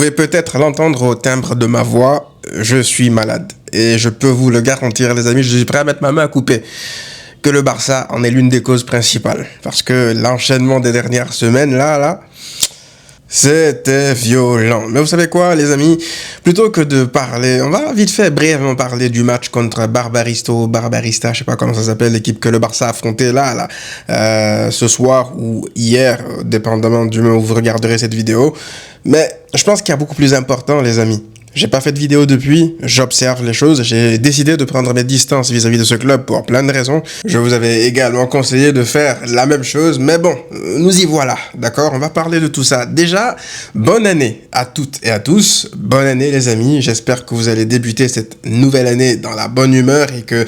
pouvez peut-être l'entendre au timbre de ma voix, je suis malade. Et je peux vous le garantir, les amis, je suis prêt à mettre ma main à couper que le Barça en est l'une des causes principales. Parce que l'enchaînement des dernières semaines, là, c'était violent. Mais vous savez quoi, les amis? Plutôt que de parler, on va vite fait brièvement parler du match contre Barbarista, je sais pas comment ça s'appelle, l'équipe que le Barça a affronté ce soir ou hier, dépendamment du moment où vous regarderez cette vidéo. Mais je pense qu'il y a beaucoup plus important, les amis. J'ai pas fait de vidéo depuis, j'observe les choses, j'ai décidé de prendre mes distances vis-à-vis de ce club pour plein de raisons. Je vous avais également conseillé de faire la même chose, mais bon, nous y voilà, d'accord? On va parler de tout ça. Déjà, bonne année à toutes et à tous, bonne année les amis, j'espère que vous allez débuter cette nouvelle année dans la bonne humeur et que,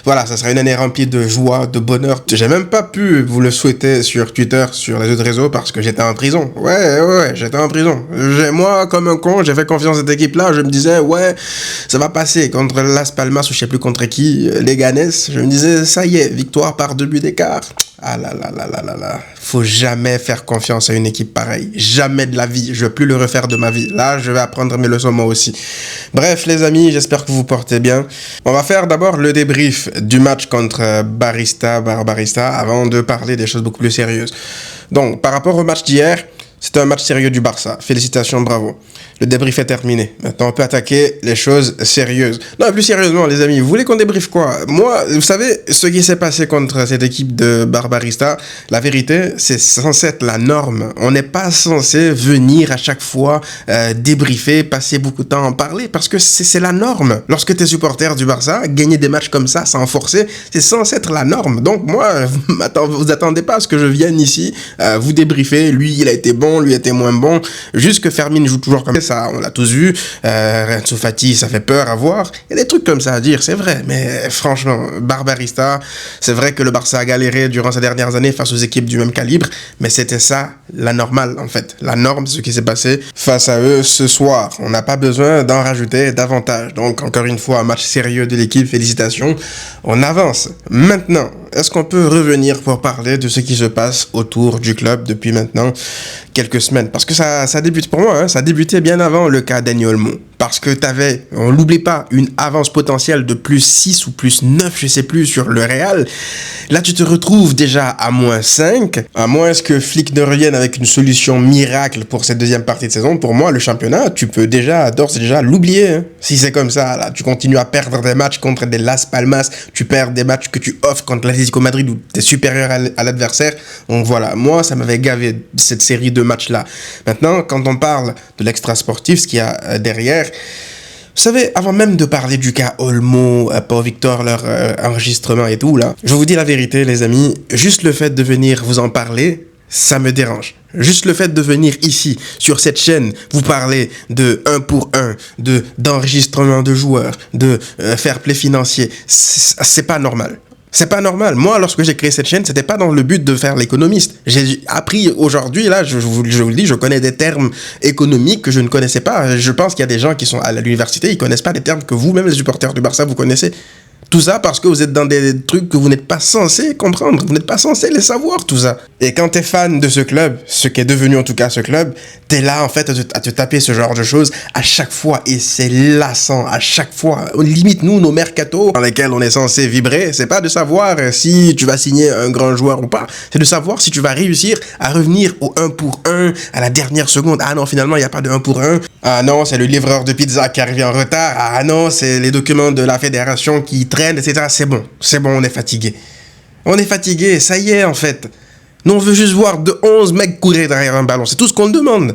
voilà, ça sera une année remplie de joie, de bonheur. J'ai même pas pu vous le souhaiter sur Twitter, sur les autres réseaux, parce que j'étais en prison. Ouais, j'étais en prison. Moi, comme un con, j'ai fait confiance à cette équipe-là. Je me disais, ouais, ça va passer contre Las Palmas ou je sais plus contre qui, les Ganes. Je me disais, ça y est, victoire par 2 buts d'écart. Ah là. Faut jamais faire confiance à une équipe pareille. Jamais de la vie. Je veux plus le refaire de ma vie. Là, je vais apprendre mes leçons moi aussi. Bref, les amis, j'espère que vous vous portez bien. On va faire d'abord le débrief du match contre Barbarista avant de parler des choses beaucoup plus sérieuses. Donc, par rapport au match d'hier, c'était un match sérieux du Barça. Félicitations, bravo. Le débrief est terminé. Maintenant, on peut attaquer les choses sérieuses. Non, plus sérieusement, les amis, vous voulez qu'on débriefe quoi? Moi, vous savez, ce qui s'est passé contre cette équipe de Barbarista, la vérité, c'est censé être la norme. On n'est pas censé venir à chaque fois débriefer, passer beaucoup de temps à en parler, parce que c'est la norme. Lorsque tu es supporter du Barça, gagner des matchs comme ça, sans forcer, c'est censé être la norme. Donc moi, vous attendez pas à ce que je vienne ici, vous débriefer, lui, il a été bon, lui était moins bon, juste que Fermin joue toujours comme ça, on l'a tous vu, Renzo Fati, ça fait peur à voir, il y a des trucs comme ça à dire, c'est vrai, mais franchement, Barbarista, c'est vrai que le Barça a galéré durant ces dernières années face aux équipes du même calibre, mais c'était ça, la normale en fait, la norme, ce qui s'est passé face à eux ce soir, on n'a pas besoin d'en rajouter davantage, donc encore une fois, un match sérieux de l'équipe, félicitations, on avance. Maintenant, est-ce qu'on peut revenir pour parler de ce qui se passe autour du club depuis maintenant quelques semaines? Parce que ça débute pour moi, ça débutait bien avant le cas Dani Olmo. Parce que t'avais, on l'oublie pas, une avance potentielle de plus 6 ou plus 9, je sais plus, sur le Real. Là, tu te retrouves déjà à moins 5, à moins que Flick ne revienne avec une solution miracle pour cette deuxième partie de saison. Pour moi, le championnat, tu peux d'ores et déjà l'oublier. Si c'est comme ça, là, tu continues à perdre des matchs contre des Las Palmas, tu perds des matchs que tu offres contre l'Atlético Madrid où tu es supérieur à l'adversaire. Donc voilà, moi, ça m'avait gavé cette série de matchs-là. Maintenant, quand on parle de l'extra sportif, ce qu'il y a derrière, vous savez, avant même de parler du cas Olmo, Paul Victor, leur enregistrement et tout, là, je vous dis la vérité, les amis, juste le fait de venir vous en parler, ça me dérange. Juste le fait de venir ici, sur cette chaîne, vous parler de 1 pour 1, d'enregistrement de joueurs, de fair play financier, c'est pas normal. C'est pas normal. Moi, lorsque j'ai créé cette chaîne, c'était pas dans le but de faire l'économiste. J'ai appris aujourd'hui, là, je vous le dis, je connais des termes économiques que je ne connaissais pas. Je pense qu'il y a des gens qui sont à l'université, ils connaissent pas des termes que vous, même les supporters du Barça, vous connaissez. Tout ça parce que vous êtes dans des trucs que vous n'êtes pas censé comprendre. Vous n'êtes pas censé les savoir, tout ça. Et quand t'es fan de ce club, ce qui est devenu en tout cas ce club, t'es là en fait à te taper ce genre de choses à chaque fois. Et c'est lassant à chaque fois. Limite nous, nos mercatos dans lesquels on est censé vibrer, c'est pas de savoir si tu vas signer un grand joueur ou pas. C'est de savoir si tu vas réussir à revenir au 1 pour 1 à la dernière seconde. Ah non, finalement, il n'y a pas de 1 pour 1. Ah non, c'est le livreur de pizza qui arrive en retard. Ah non, c'est les documents de la fédération qui traînent, etc. C'est bon, on est fatigué. On est fatigué, ça y est en fait. Nous on veut juste voir 11 mecs courir derrière un ballon, c'est tout ce qu'on demande.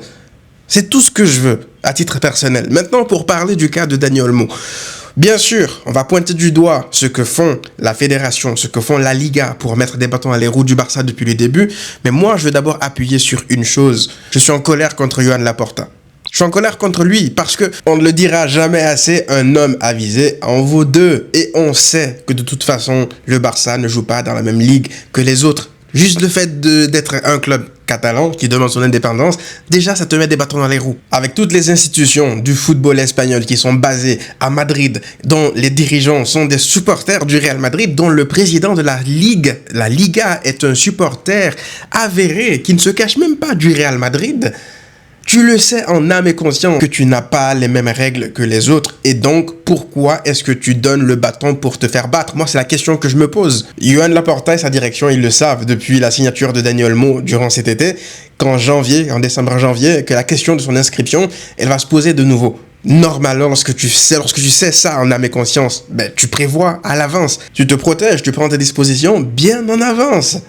C'est tout ce que je veux, à titre personnel. Maintenant pour parler du cas de Dani Olmo. Bien sûr, on va pointer du doigt ce que font la fédération, ce que font la Liga pour mettre des bâtons à les roues du Barça depuis le début. Mais moi je veux d'abord appuyer sur une chose. Je suis en colère contre Joan Laporta. Je suis en colère contre lui parce que on ne le dira jamais assez, un homme avisé en vaut deux. Et on sait que de toute façon, le Barça ne joue pas dans la même ligue que les autres. Juste le fait d'être un club catalan qui demande son indépendance, déjà ça te met des bâtons dans les roues. Avec toutes les institutions du football espagnol qui sont basées à Madrid, dont les dirigeants sont des supporters du Real Madrid, dont le président de la Liga est un supporter avéré qui ne se cache même pas du Real Madrid. Tu le sais en âme et conscience que tu n'as pas les mêmes règles que les autres et donc pourquoi est-ce que tu donnes le bâton pour te faire battre? Moi, c'est la question que je me pose. Johan Laporta et sa direction, ils le savent depuis la signature de Dani Olmo durant cet été, qu'en décembre-janvier, que la question de son inscription, elle va se poser de nouveau. Normalement, lorsque tu sais ça en âme et conscience, ben, tu prévois à l'avance. Tu te protèges, tu prends tes dispositions bien en avance.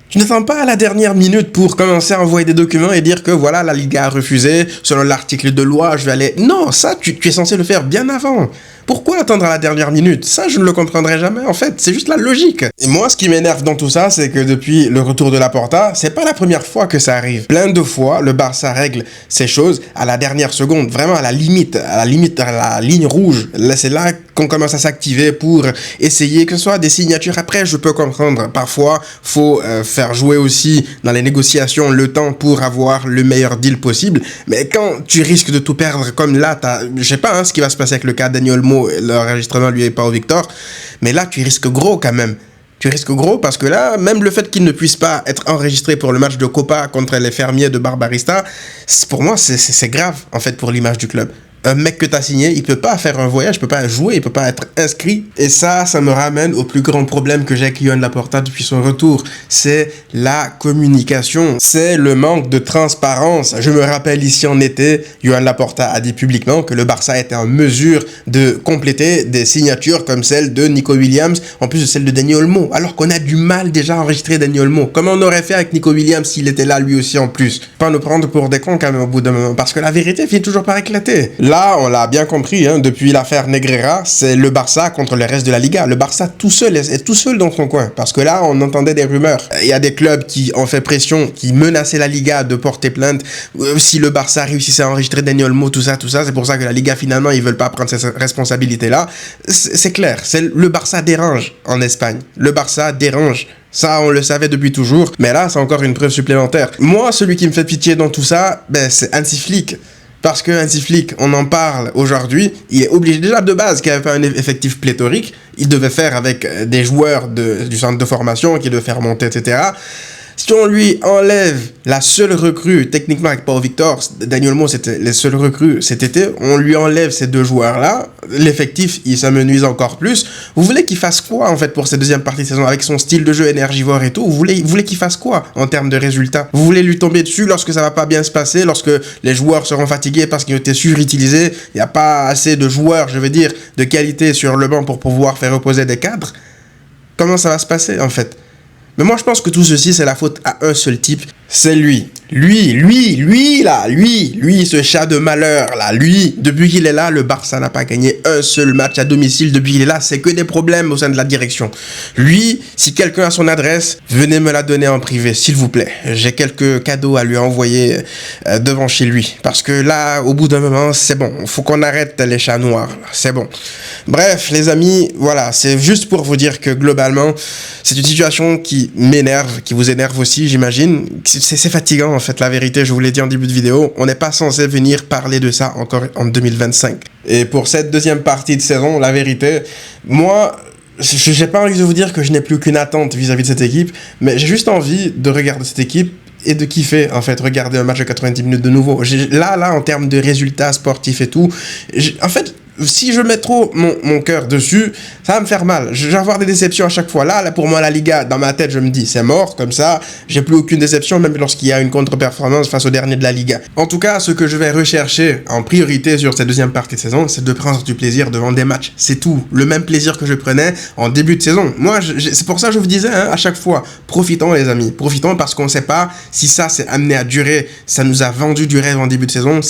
Tu n'attends pas à la dernière minute pour commencer à envoyer des documents et dire que voilà, la Liga a refusé, selon l'article de loi, je vais aller... Non, ça, tu es censé le faire bien avant. Pourquoi attendre à la dernière minute? Ça, je ne le comprendrai jamais, en fait. C'est juste la logique. Et moi, ce qui m'énerve dans tout ça, c'est que depuis le retour de Laporta, c'est pas la première fois que ça arrive. Plein de fois, le Barça règle ces choses à la dernière seconde, vraiment à la limite, à la ligne rouge. Là, c'est là qu'on commence à s'activer pour essayer que ce soit des signatures. Après, je peux comprendre. Parfois, faut faire jouer aussi dans les négociations le temps pour avoir le meilleur deal possible. Mais quand tu risques de tout perdre, comme là, je sais pas ce qui va se passer avec le cas de Dani Olmo, l'enregistrement lui est pas au Victor, mais là tu risques gros quand même. Tu risques gros parce que là, même le fait qu'il ne puisse pas être enregistré pour le match de Copa contre les fermiers de Barbarista, pour moi c'est grave en fait pour l'image du club. Un mec que t'as signé, il peut pas faire un voyage, il peut pas jouer, il peut pas être inscrit. Et ça me ramène au plus grand problème que j'ai avec Johan Laporta depuis son retour. C'est la communication. C'est le manque de transparence. Je me rappelle ici en été, Johan Laporta a dit publiquement que le Barça était en mesure de compléter des signatures comme celle de Nico Williams, en plus de celle de Dani Olmo. Alors qu'on a du mal déjà à enregistrer Dani Olmo. Comment on aurait fait avec Nico Williams s'il était là lui aussi en plus? Pas nous prendre pour des cons quand même au bout d'un moment. Parce que la vérité finit toujours par éclater. Là, on l'a bien compris, depuis l'affaire Negreira, c'est le Barça contre le reste de la Liga. Le Barça tout seul est tout seul dans son coin. Parce que là, on entendait des rumeurs. Il y a des clubs qui ont fait pression, qui menaçaient la Liga de porter plainte. Si le Barça réussissait à enregistrer Dani Olmo, tout ça, c'est pour ça que la Liga, finalement, ils veulent pas prendre cette responsabilité-là. C'est clair, le Barça dérange en Espagne. Le Barça dérange. Ça, on le savait depuis toujours. Mais là, c'est encore une preuve supplémentaire. Moi, celui qui me fait pitié dans tout ça, c'est Hansi Flick. Parce que Hansi Flick, on en parle aujourd'hui, il est obligé, déjà de base, qu'il avait pas un effectif pléthorique, il devait faire avec des joueurs du centre de formation, qu'il devait faire monter, etc. Si on lui enlève la seule recrue, techniquement avec Pau Victor, Dani Olmo c'était les seules recrues cet été, on lui enlève ces deux joueurs-là, l'effectif il s'amenuise encore plus. Vous voulez qu'il fasse quoi en fait pour cette deuxième partie de saison avec son style de jeu énergivore et tout? Vous voulez qu'il fasse quoi en termes de résultats? Vous voulez lui tomber dessus lorsque ça va pas bien se passer, lorsque les joueurs seront fatigués parce qu'ils ont été surutilisés, il n'y a pas assez de joueurs, je veux dire, de qualité sur le banc pour pouvoir faire reposer des cadres? Comment ça va se passer en fait? Mais moi, je pense que tout ceci, c'est la faute à un seul type. C'est lui. Lui, ce chat de malheur, là. Lui, depuis qu'il est là, le Barça n'a pas gagné un seul match à domicile. Depuis qu'il est là, c'est que des problèmes au sein de la direction. Lui, si quelqu'un a son adresse, venez me la donner en privé, s'il vous plaît. J'ai quelques cadeaux à lui envoyer devant chez lui. Parce que là, au bout d'un moment, c'est bon. Faut qu'on arrête les chats noirs, là. C'est bon. Bref, les amis, voilà. C'est juste pour vous dire que globalement, c'est une situation qui m'énerve, qui vous énerve aussi, j'imagine. C'est fatigant, en fait, la vérité, je vous l'ai dit en début de vidéo. On n'est pas censé venir parler de ça encore en 2025. Et pour cette deuxième partie de saison, la vérité, moi, j'ai pas envie de vous dire que je n'ai plus qu'une attente vis-à-vis de cette équipe, mais j'ai juste envie de regarder cette équipe et de kiffer, en fait, regarder un match de 90 minutes de nouveau. Là, en termes de résultats sportifs et tout, en fait, si je mets trop mon cœur dessus, ça va me faire mal. Je vais avoir des déceptions à chaque fois. Là, pour moi, la Liga, dans ma tête, je me dis, c'est mort, comme ça. J'ai plus aucune déception, même lorsqu'il y a une contre-performance face au dernier de la Liga. En tout cas, ce que je vais rechercher en priorité sur cette deuxième partie de saison, c'est de prendre du plaisir devant des matchs. C'est tout. Le même plaisir que je prenais en début de saison. Moi, c'est pour ça que je vous disais, à chaque fois, profitons, les amis. Profitons parce qu'on ne sait pas si ça s'est amené à durer. Ça nous a vendu du rêve en début de saison.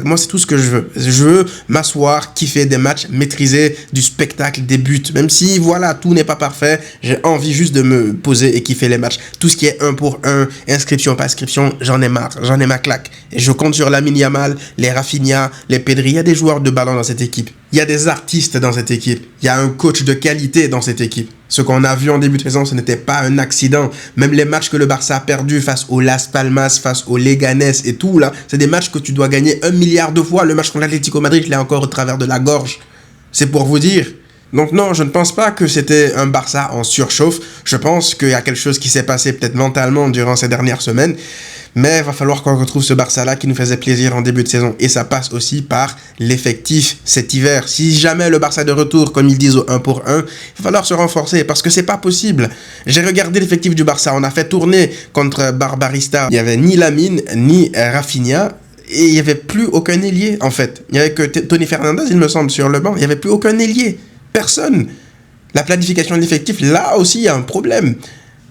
Moi, c'est tout ce que je veux. Je veux m'asseoir, kiffer des matchs, maîtriser du spectacle, des buts, même si voilà, tout n'est pas parfait, j'ai envie juste de me poser et kiffer les matchs. Tout ce qui est 1 pour 1, inscription pas inscription, j'en ai marre, j'en ai ma claque. Et je compte sur Lamine Yamal, les Rafinha, les Pedri, il y a des joueurs de ballon dans cette équipe. Il y a des artistes dans cette équipe. Il y a un coach de qualité dans cette équipe. Ce qu'on a vu en début de saison, ce n'était pas un accident. Même les matchs que le Barça a perdus face au Las Palmas, face au Leganés et tout, là, c'est des matchs que tu dois gagner 1 milliard de fois. Le match contre l'Atlético Madrid, je l'ai encore au travers de la gorge. C'est pour vous dire. Donc non, je ne pense pas que c'était un Barça en surchauffe. Je pense qu'il y a quelque chose qui s'est passé peut-être mentalement durant ces dernières semaines. Mais il va falloir qu'on retrouve ce Barça-là qui nous faisait plaisir en début de saison. Et ça passe aussi par l'effectif cet hiver. Si jamais le Barça est de retour, comme ils disent au 1 pour 1, il va falloir se renforcer parce que c'est pas possible. J'ai regardé l'effectif du Barça. On a fait tourner contre Barbarista. Il n'y avait ni Lamine, ni Rafinha. Et il n'y avait plus aucun ailier, en fait. Il n'y avait que Tony Fernandez, il me semble, sur le banc. Il n'y avait plus aucun ailier. Personne. La planification de l'effectif, là aussi, il y a un problème.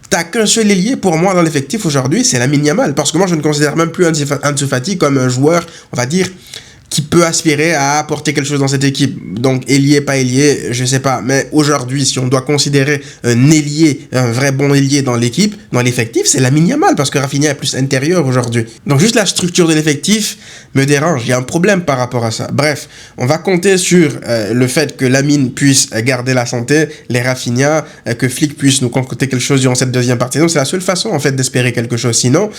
T'as qu'un seul ailier pour moi dans l'effectif aujourd'hui, c'est Lamine Yamal. Parce que moi, je ne considère même plus Ansu Fati comme un joueur, on va dire, qui peut aspirer à apporter quelque chose dans cette équipe. Donc, ailier, pas ailier, je sais pas. Mais aujourd'hui, si on doit considérer un ailier, un vrai bon ailier dans l'équipe, dans l'effectif, c'est Lamine Yamal, parce que Rafinha est plus intérieur aujourd'hui. Donc, juste la structure de l'effectif me dérange. Il y a un problème par rapport à ça. Bref, on va compter sur le fait que Lamine puisse garder la santé, les Rafinha, que Flick puisse nous concocter quelque chose durant cette deuxième partie. Donc, c'est la seule façon, en fait, d'espérer quelque chose. Sinon,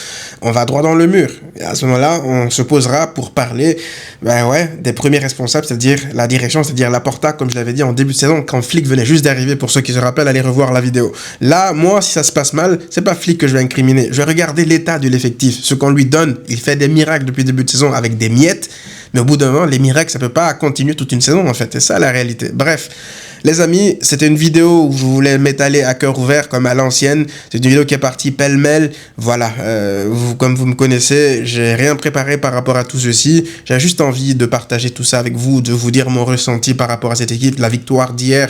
on va droit dans le mur. Et à ce moment-là, on se posera pour parler des premiers responsables, c'est-à-dire la direction, c'est-à-dire Laporta, comme je l'avais dit en début de saison, quand Flick venait juste d'arriver, pour ceux qui se rappellent, allez revoir la vidéo. Là, moi, si ça se passe mal, c'est pas Flick que je vais incriminer. Je vais regarder l'état de l'effectif, ce qu'on lui donne. Il fait des miracles depuis le début de saison avec des miettes, mais au bout d'un moment, les miracles, ça peut pas continuer toute une saison, en fait. C'est ça, la réalité. Bref. Les amis, c'était une vidéo où je voulais m'étaler à cœur ouvert comme à l'ancienne. C'est une vidéo qui est partie pêle-mêle. Voilà, comme vous me connaissez, j'ai rien préparé par rapport à tout ceci. J'ai juste envie de partager tout ça avec vous, de vous dire mon ressenti par rapport à cette équipe. La victoire d'hier,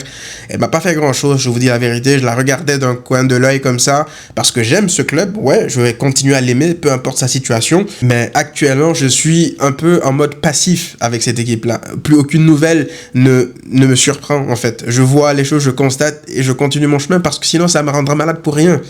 elle m'a pas fait grand-chose, je vous dis la vérité. Je la regardais d'un coin de l'œil comme ça parce que j'aime ce club. Ouais, je vais continuer à l'aimer, peu importe sa situation. Mais actuellement, je suis un peu en mode passif avec cette équipe-là. Plus aucune nouvelle ne me surprend, en fait. Je vois les choses, je constate et je continue mon chemin parce que sinon ça me rendra malade pour rien.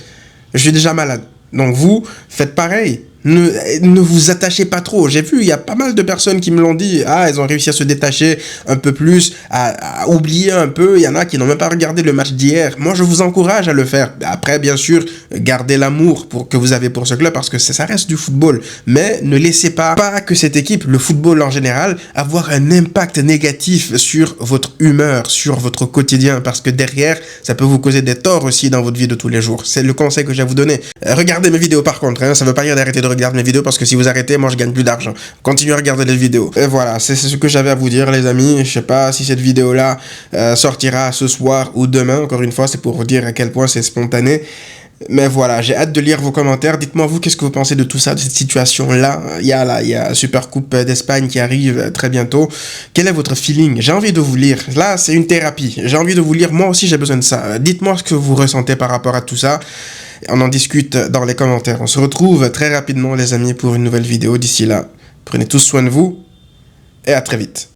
Je suis déjà malade. Donc vous, faites pareil. Ne vous attachez pas trop. J'ai vu, il y a pas mal de personnes qui me l'ont dit. Ah, elles ont réussi à se détacher un peu plus, à oublier un peu. Il y en a qui n'ont même pas regardé le match d'hier. Moi, je vous encourage à le faire. Après, bien sûr, gardez l'amour que vous avez pour ce club parce que ça reste du football. Mais ne laissez pas que cette équipe, le football en général, avoir un impact négatif sur votre humeur, sur votre quotidien. Parce que derrière, ça peut vous causer des torts aussi dans votre vie de tous les jours. C'est le conseil que j'ai à vous donner. Regardez mes vidéos par contre. Ça veut pas dire d'arrêter de regarder mes vidéos parce que si vous arrêtez, moi je gagne plus d'argent. Continuez à regarder les vidéos. Et voilà, c'est ce que j'avais à vous dire les amis. Je sais pas si cette vidéo là sortira ce soir ou demain. Encore une fois, c'est pour vous dire à quel point c'est spontané. Mais voilà, j'ai hâte de lire vos commentaires. Dites-moi vous, qu'est-ce que vous pensez de tout ça, de cette situation-là. Il y a Super Coupe d'Espagne qui arrive très bientôt. Quel est votre feeling? J'ai envie de vous lire. Là, c'est une thérapie. J'ai envie de vous lire. Moi aussi, j'ai besoin de ça. Dites-moi ce que vous ressentez par rapport à tout ça. On en discute dans les commentaires. On se retrouve très rapidement, les amis, pour une nouvelle vidéo. D'ici là, prenez tous soin de vous et à très vite.